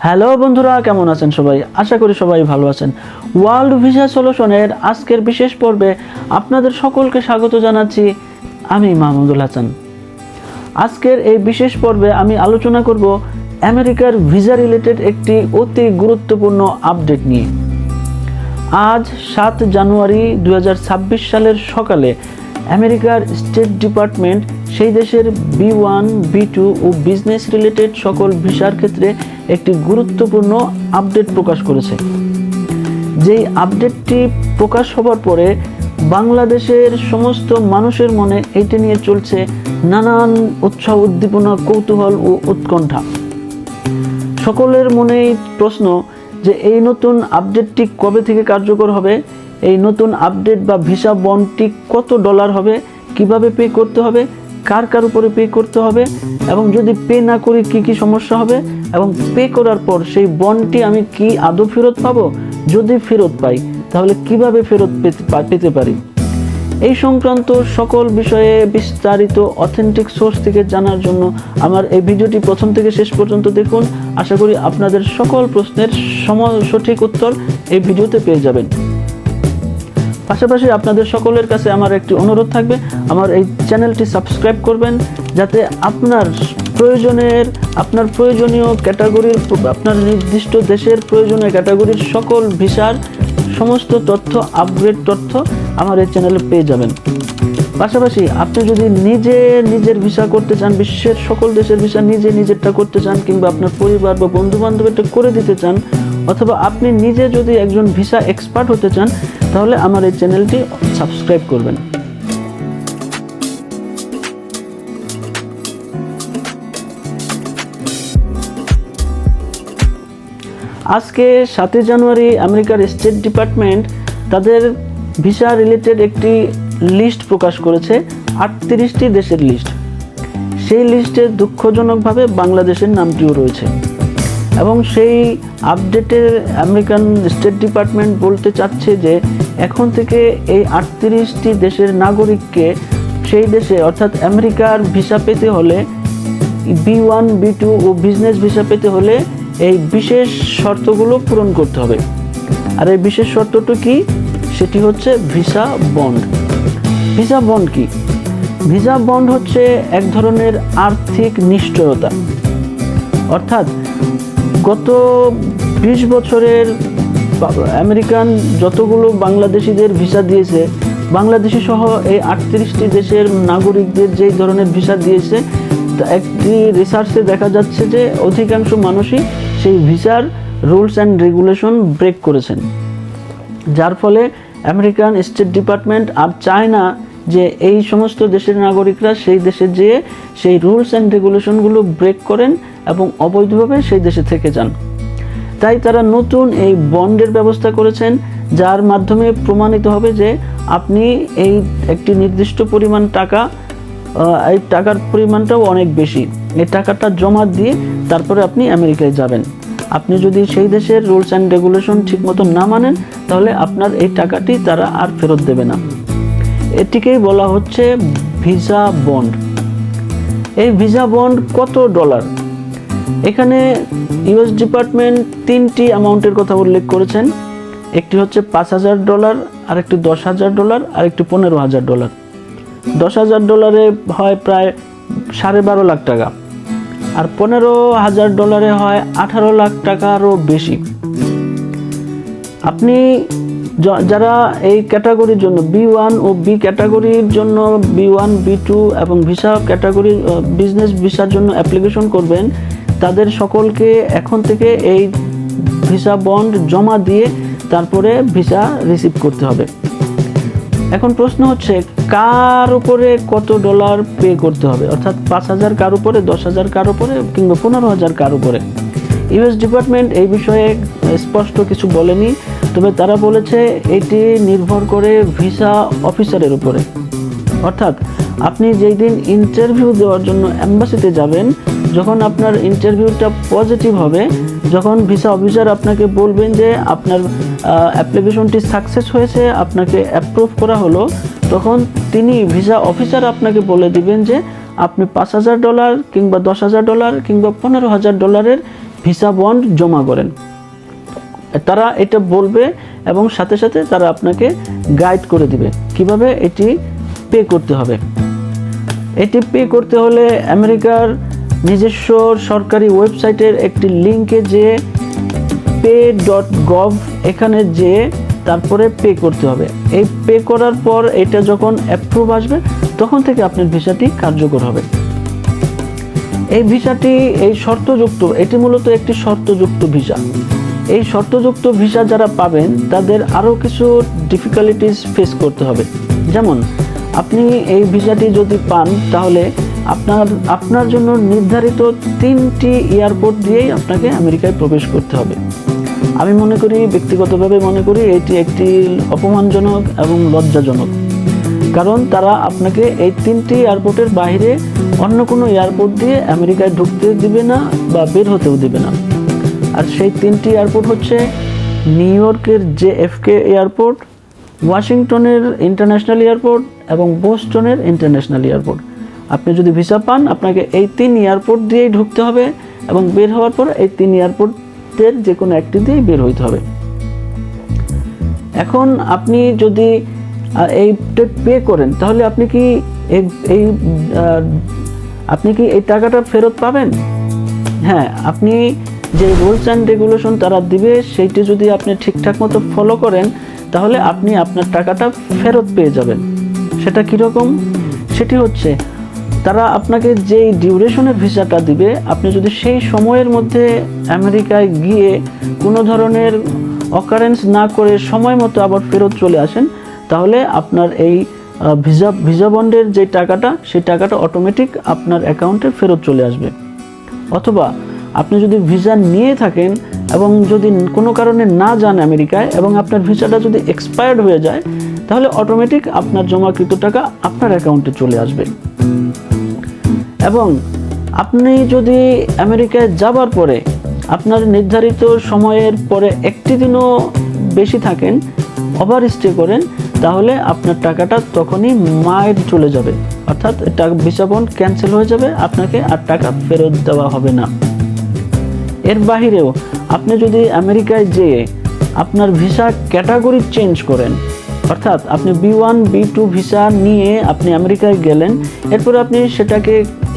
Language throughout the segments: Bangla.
হ্যালো বন্ধুরা, কেমন আছেন সবাই? আশা করি সবাই ভালো আছেন। ওয়ার্ল্ড ভিসা সলিউশনের আজকের বিশেষ পর্বে আপনাদের সকলকে স্বাগত জানাচ্ছি। আমি মাহমুদুল হাসান। আজকের এই বিশেষ পর্বে আমি আলোচনা করব আমেরিকার ভিসা রিলেটেড একটি অতি গুরুত্বপূর্ণ আপডেট নিয়ে। আজ 7 জানুয়ারি 2026 সালের সকালে আমেরিকার স্টেট ডিপার্টমেন্ট সেই দেশের B1, B2 ও বিজনেস রিলেটেড সকল ভিসার ক্ষেত্রে একটি গুরুত্বপূর্ণ আপডেট প্রকাশ করেছে। যেই আপডেটটি প্রকাশ হবার পরে বাংলাদেশের সমস্ত মানুষের মনে এইটা নিয়ে চলছে নানান উৎসাহ, উদ্দীপনা, কৌতূহল ও উৎকণ্ঠা। সকলের মনেই প্রশ্ন যে এই নতুন আপডেটটি কবে থেকে কার্যকর হবে, এই নতুন আপডেট বা ভিসা বন্ডটি কত ডলার হবে, কিভাবে পে করতে হবে, কার কার উপরে পে করতে হবে, এবং যদি পে না করি কি কি সমস্যা হবে, এবং পে করার পর সেই বন্ডটি আমি কি আদৌ ফেরত পাবো, যদি ফেরত পাই তাহলে কিভাবে ফেরত পেতে পারি। এই সংক্রান্ত সকল বিষয়ে বিস্তারিত অথেন্টিক সোর্স থেকে জানার জন্য আমার এই ভিডিওটি প্রথম থেকে শেষ পর্যন্ত দেখুন। আশা করি আপনাদের সকল প্রশ্নের সঠিক উত্তর এই ভিডিওতে পেয়ে যাবেন। পাশাপাশি আপনাদের সকলের কাছে আমার একটি অনুরোধ থাকবে, আমার এই চ্যানেলটি সাবস্ক্রাইব করবেন, যাতে আপনার প্রয়োজনীয় ক্যাটাগরির, আপনার নির্দিষ্ট দেশের প্রয়োজনীয় ক্যাটাগরির সকল ভিসার সমস্ত তথ্য, আপগ্রেড তথ্য আমার এই চ্যানেলে পেয়ে যাবেন। পাশাপাশি আপনি যদি নিজের ভিসা করতে চান, বিশ্বের সকল দেশের ভিসা নিজেরটা করতে চান, কিংবা আপনার পরিবার বা বন্ধু বান্ধবেরটা করে দিতে চান, অথবা আপনি নিজে যদি একজন ভিসা এক্সপার্ট হতে চান, তাহলে আমার এই চ্যানেলটি সাবস্ক্রাইব করবেন। আজকে 7 জানুয়ারি আমেরিকার স্টেট ডিপার্টমেন্ট তাদের ভিসা রিলেটেড একটি লিস্ট প্রকাশ করেছে, 38টি দেশের লিস্ট। সেই লিস্টে দুঃখজনকভাবে বাংলাদেশের নামটিও রয়েছে, এবং সেই আপডেটের আমেরিকান স্টেট ডিপার্টমেন্ট বলতে চাচ্ছে যে এখন থেকে এই 38টি দেশের নাগরিককে সেই দেশে, অর্থাৎ আমেরিকার ভিসা পেতে হলে, B1, B2 ও বিজনেস ভিসা পেতে হলে এই বিশেষ শর্তগুলো পূরণ করতে হবে। আর এই বিশেষ শর্তটি কি? সেটি হচ্ছে ভিসা বন্ড। ভিসা বন্ড কি? ভিসা বন্ড হচ্ছে এক ধরনের আর্থিক নিশ্চয়তা। অর্থাৎ গত 20 বছরের আমেরিকান যতগুলো বাংলাদেশিদের ভিসা দিয়েছে, বাংলাদেশি সহ এই 38টি দেশের নাগরিকদের যেই ধরনের ভিসা দিয়েছে, একটি রিসার্চে দেখা যাচ্ছে যে অধিকাংশ মানুষই সেই ভিসার রুলস অ্যান্ড রেগুলেশন ব্রেক করেছেন। যার ফলে আমেরিকান স্টেট ডিপার্টমেন্ট আর চায় না যে এই সমস্ত দেশের নাগরিকরা সেই দেশে যেয়ে সেই রুলস অ্যান্ড রেগুলেশনগুলো ব্রেক করেন এবং অবৈধভাবে সেই দেশে থেকে যান। তাই তারা নতুন এই বন্ডের ব্যবস্থা করেছেন, যার মাধ্যমে প্রমাণিত হবে যে আপনি এই একটি নির্দিষ্ট পরিমাণ টাকা, এই টাকার পরিমাণটাও অনেক বেশি, এই টাকাটা জমা দিয়ে তারপরে আপনি আমেরিকায় যাবেন। আপনি যদি সেই দেশের রুলস অ্যান্ড রেগুলেশন ঠিকমতো না মানেন, তাহলে আপনার এই টাকাটি তারা আর ফেরত দেবে না। এটিকেই বলা হচ্ছে ভিসা বন্ড। এই ভিসা বন্ড কত ডলার? এখানে ইউএস ডিপার্টমেন্ট 3টি অ্যামাউন্টের কথা উল্লেখ করেছেন। একটি হচ্ছে $5,000, আরেকটি $10,000, আরেকটি $15,000। $10,000 হয় প্রায় 12.5 লাখ টাকা, আর $15,000 হয় 18 লাখ টাকারও বেশি। আপনি যারা এই ক্যাটাগরির জন্য B1 ও B ক্যাটাগরির জন্য B1, B2 এবং ভিসা ক্যাটাগরি বিজনেস ভিসার জন্য অ্যাপ্লিকেশন করবেন, তাদের সকলকে এখন থেকে এই ভিসা বন্ড জমা দিয়ে তারপরে ভিসা রিসিভ করতে হবে। এখন প্রশ্ন হচ্ছে কার উপরে কত ডলার পে করতে হবে, অর্থাৎ 5,000 কার উপরে, 10,000 কার উপরে, কিংবা 15,000 কার উপরে। ইউএস ডিপার্টমেন্ট এই বিষয়ে স্পষ্ট কিছু বলেনি, তবে তারা বলেছে এটি নির্ভর করে ভিসা অফিসারের উপরে। অর্থাৎ আপনি যেই দিন ইন্টারভিউ দেওয়ার জন্য অ্যাম্বাসিতে যাবেন, যখন আপনার ইন্টারভিউটা পজিটিভ হবে, যখন ভিসা অফিসার আপনাকে বলবেন যে আপনার অ্যাপ্লিকেশনটি সাকসেস হয়েছে, আপনাকে অ্যাপ্রুভ করা হলো, তখন তিনি ভিসা অফিসার আপনাকে বলে দিবেন যে আপনি $5,000 কিংবা $10,000 কিংবা $15,000 ভিসা বন্ড জমা করেন। তারা এটা বলবে এবং সাথে সাথে তারা আপনাকে গাইড করে দিবে কিভাবে এটি পে করতে হবে। এটি পে করতে হলে আমেরিকার নিজস্ব সরকারি ওয়েবসাইটের একটি লিঙ্কে যে pay.gov এখানে যে তারপরে পে করতে হবে। এই পে করার পর এটা যখন অ্যাপ্রুভ আসবে তখন থেকে আপনার ভিসাটি কার্যকর হবে। এই ভিসাটি এই শর্তযুক্ত, এটি মূলত একটি শর্তযুক্ত ভিসা। এই শর্তযুক্ত ভিসা যারা পাবেন তাদের আরও কিছু ডিফিকাল্টিস ফেস করতে হবে। যেমন আপনি এই ভিসাটি যদি পান তাহলে আপনার জন্য নির্ধারিত 3টি এয়ারপোর্ট দিয়েই আপনাকে আমেরিকায় প্রবেশ করতে হবে। আমি মনে করি, ব্যক্তিগতভাবে মনে করি এটি একটি অপমানজনক এবং লজ্জাজনক, কারণ তারা আপনাকে এই 3টি এয়ারপোর্টের বাইরে অন্য কোনো এয়ারপোর্ট দিয়ে আমেরিকায় ঢুকতে দিবে না বা বের হতেও দিবে না। আর সেই 3টি এয়ারপোর্ট হচ্ছে নিউ ইয়র্কের JFK এয়ারপোর্ট, ওয়াশিংটনের ইন্টারন্যাশনাল এয়ারপোর্ট এবং বোস্টনের ইন্টারন্যাশনাল এয়ারপোর্ট। আপনি যদি ভিসা পান আপনাকে এই 3 এয়ারপোর্ট দিয়েই ঢুকতে হবে এবং বের হওয়ার পর এই 3 এয়ারপোর্টের যে কোনো একটি দিয়েই বের হইতে হবে। এখন আপনি যদি এই পে করেন তাহলে আপনি কি এই টাকাটা ফেরত পাবেন? হ্যাঁ, আপনি যে রুলস অ্যান্ড রেগুলেশন তারা দিবে সেইটি যদি আপনি ঠিকঠাক মতো ফলো করেন তাহলে আপনি আপনার টাকাটা ফেরত পেয়ে যাবেন। সেটা কীরকম? সেটি হচ্ছে তারা আপনাকে যেই ডিউরেশনের ভিসাটা দিবে, আপনি যদি সেই সময়ের মধ্যে আমেরিকায় গিয়ে কোনো ধরনের অকারেন্স না করে সময় মতো আবার ফেরত চলে আসেন তাহলে আপনার এই ভিসা বন্ডের যে টাকাটা সেই টাকাটা অটোমেটিক আপনার অ্যাকাউন্টে ফেরত চলে আসবে। অথবা আপনি যদি ভিসা নিয়ে থাকেন এবং যদি কোনো কারণে না যান আমেরিকায় এবং আপনার ভিসাটা যদি এক্সপায়ার্ড হয়ে যায় তাহলে অটোমেটিক আপনার জমাকৃত টাকা আপনার অ্যাকাউন্টে চলে আসবে। এবং আপনি যদি আমেরিকায় যাবার পরে আপনার নির্ধারিত সময়ের পরে একটি দিনও বেশি থাকেন, ওভার স্টে করেন, তাহলে আপনার টাকাটা তখনই মায়ের চলে যাবে, অর্থাৎ ভিসা বন্ড ক্যান্সেল হয়ে যাবে, আপনাকে আর টাকা ফেরত দেওয়া হবে না। এর বাহিরেও আপনি যদি আমেরিকায় যেয়ে আপনার ভিসা ক্যাটাগরি চেঞ্জ করেন, অর্থাৎ আপনি B1 B2 ভিসা নিয়ে আপনি আমেরিকায় গেলেন, এরপরে আপনি সেটাকে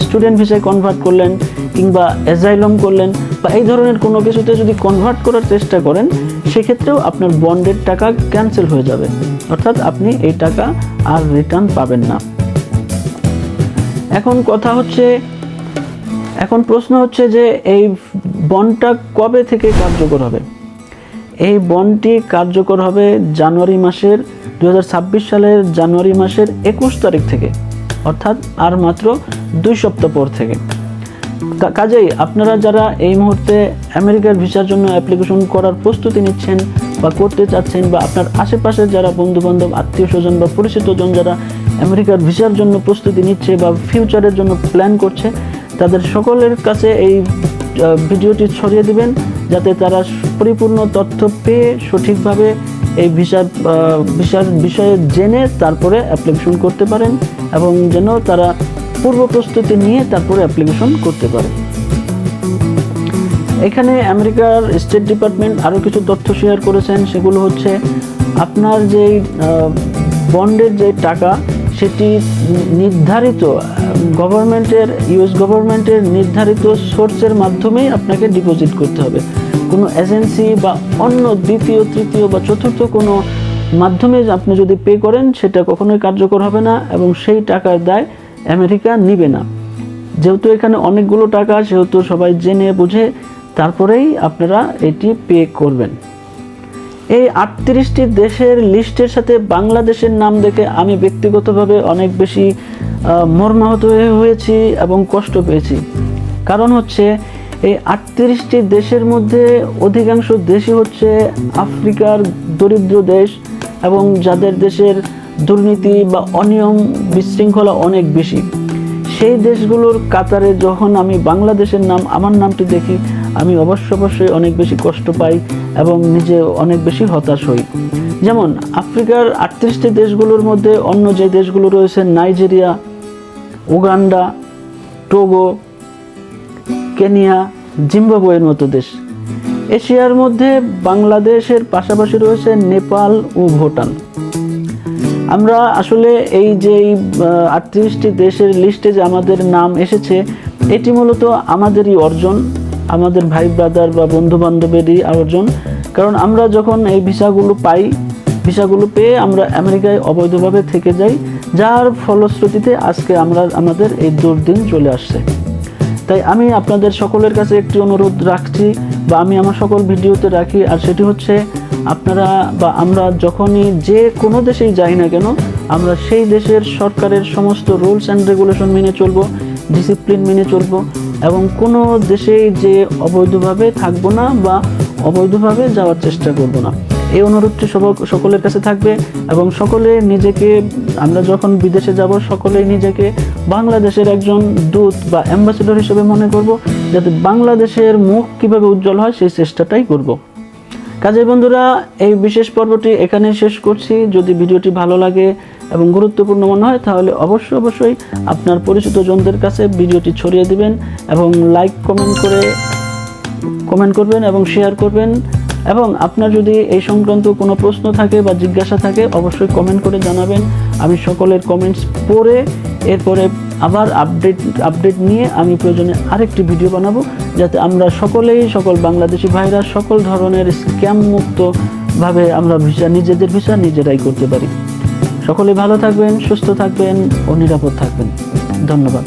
স্টুডেন্ট ভিসায় কনভার্ট করলেন কিংবা অ্যাজাইলম করলেন বা এই ধরনের কোনো কিছুতে যদি কনভার্ট করার চেষ্টা করেন সেক্ষেত্রেও আপনার বন্ডের টাকা ক্যান্সেল হয়ে যাবে, অর্থাৎ আপনি এই টাকা আর রিটার্ন পাবেন না। এখন প্রশ্ন হচ্ছে যে এই বন্ডটা কবে থেকে কার্যকর হবে? এই বন্ডটি কার্যকর হবে জানুয়ারি মাসের 2026 সালের জানুয়ারি মাসের 21 তারিখ থেকে, অর্থাৎ আর মাত্র 2 সপ্তাহ পর থেকে। কাজেই আপনারা যারা এই মুহূর্তে আমেরিকার ভিসার জন্য অ্যাপ্লিকেশন করার প্রস্তুতি নিচ্ছেন বা করতে চাচ্ছেন, বা আপনার আশেপাশে যারা বন্ধুবান্ধব, আত্মীয় স্বজন বা পরিচিতজন যারা আমেরিকার ভিসার জন্য প্রস্তুতি নিচ্ছে বা ফিউচারের জন্য প্ল্যান করছে, তাদের সকলের কাছে এই ভিডিওটি ছড়িয়ে দিবেন যাতে তারা পরিপূর্ণ তথ্য পেয়ে সঠিকভাবে এই ভিসার বিষয়ে জেনে তারপরে অ্যাপ্লিকেশন করতে পারেন এবং যেন তারা পূর্ব প্রস্তুতি নিয়ে তারপরে অ্যাপ্লিকেশন করতে পারে। এখানে আমেরিকার স্টেট ডিপার্টমেন্ট আরও কিছু তথ্য শেয়ার করেছেন, সেগুলো হচ্ছে আপনার যেই বন্ডের যে টাকা সেটি নির্ধারিত গভর্নমেন্টের, ইউএস গভর্নমেন্টের নির্ধারিত সোর্সের মাধ্যমেই আপনাকে ডিপোজিট করতে হবে। কোনো এজেন্সি বা অন্য দ্বিতীয়, তৃতীয় বা চতুর্থ কোনো মাধ্যমে আপনি যদি পে করেন সেটা কখনোই কার্যকর হবে না এবং সেই টাকার দায় আমেরিকা নিবে না। যেহেতু এখানে অনেকগুলো টাকা, সেহেতু সবাই জেনে বুঝে তারপরেই আপনারা এটি পে করবেন। এই 38টি দেশের লিস্টের সাথে বাংলাদেশের নাম দেখে আমি ব্যক্তিগতভাবে অনেক বেশি মর্মাহত হয়েছি এবং কষ্ট পেয়েছি। কারণ হচ্ছে এই 38টি দেশের মধ্যে অধিকাংশ দেশই হচ্ছে আফ্রিকার দরিদ্র দেশ এবং যাদের দেশের দুর্নীতি বা অনিয়ম বিশৃঙ্খলা অনেক বেশি। সেই দেশগুলোর কাতারে যখন আমি বাংলাদেশের আমার নামটি দেখি, আমি অবশ্যই অনেক বেশি কষ্ট পাই এবং নিজে অনেক বেশি হতাশ হই। যেমন আফ্রিকার 38টি দেশগুলোর মধ্যে অন্য যে দেশগুলো রয়েছে নাইজেরিয়া, উগান্ডা, টোগো, কেনিয়া, জিম্বাবুয়ের মতো দেশ। এশিয়ার মধ্যে বাংলাদেশের পাশাপাশি রয়েছে নেপাল ও ভুটান। আমরা আসলে এই যে 38টি দেশের লিস্টে যে আমাদের নাম এসেছে, এটি মূলত আমাদেরই অর্জন, আমাদের ভাই ব্রাদার বা বন্ধু বান্ধবেরই অর্জন। কারণ আমরা যখন এই ভিসাগুলো পেয়ে আমরা আমেরিকায় অবৈধভাবে থেকে যাই, যার ফলশ্রুতিতে আজকে আমাদের এই দুর্দিন চলে আসছে। তাই আমি আপনাদের সকলের কাছে একটি অনুরোধ রাখছি, বা আমি আমার সকল ভিডিওতে রাখি, আর সেটি হচ্ছে আপনারা বা আমরা যখনই যে কোনো দেশেই যাই না কেন, আমরা সেই দেশের সরকারের সমস্ত রুলস অ্যান্ড রেগুলেশন মেনে চলবো, ডিসিপ্লিন মেনে চলবো, এবং কোনো দেশেই যে অবৈধভাবে থাকবো না বা অবৈধভাবে যাওয়ার চেষ্টা করব না। এই অনুরোধটি সকলের কাছে থাকবে। এবং সকলে নিজেকে, আমরা যখন বিদেশে যাব সকলেই নিজেকে বাংলাদেশের একজন দূত বা অ্যাম্বাসেডর হিসেবে মনে করব, যাতে বাংলাদেশের মুখ কিভাবে উজ্জ্বল হয় সেই চেষ্টাটাই করব। কাজেই বন্ধুরা, এই বিশেষ পর্বটি এখানে শেষ করছি। যদি ভিডিওটি ভালো লাগে এবং গুরুত্বপূর্ণ মনে হয় তাহলে অবশ্যই আপনার পরিচিত জনদের কাছে ভিডিওটি ছড়িয়ে দিবেন এবং লাইক কমেন্ট করবেন এবং শেয়ার করবেন। এবং আপনার যদি এই সংক্রান্ত কোনো প্রশ্ন থাকে বা জিজ্ঞাসা থাকে অবশ্যই কমেন্ট করে জানাবেন। আমি সকলের কমেন্টস পড়ে এরপরে আবার আপডেট নিয়ে আমি প্রয়োজনে আরেকটি ভিডিও বানাবো, যাতে আমরা সকল বাংলাদেশি ভাইরা সকল ধরনের স্ক্যাম মুক্তভাবে আমরা নিজেদের ভিসা নিজেরাই করতে পারি। সকলে ভালো থাকবেন, সুস্থ থাকবেন ও নিরাপদ থাকবেন। ধন্যবাদ।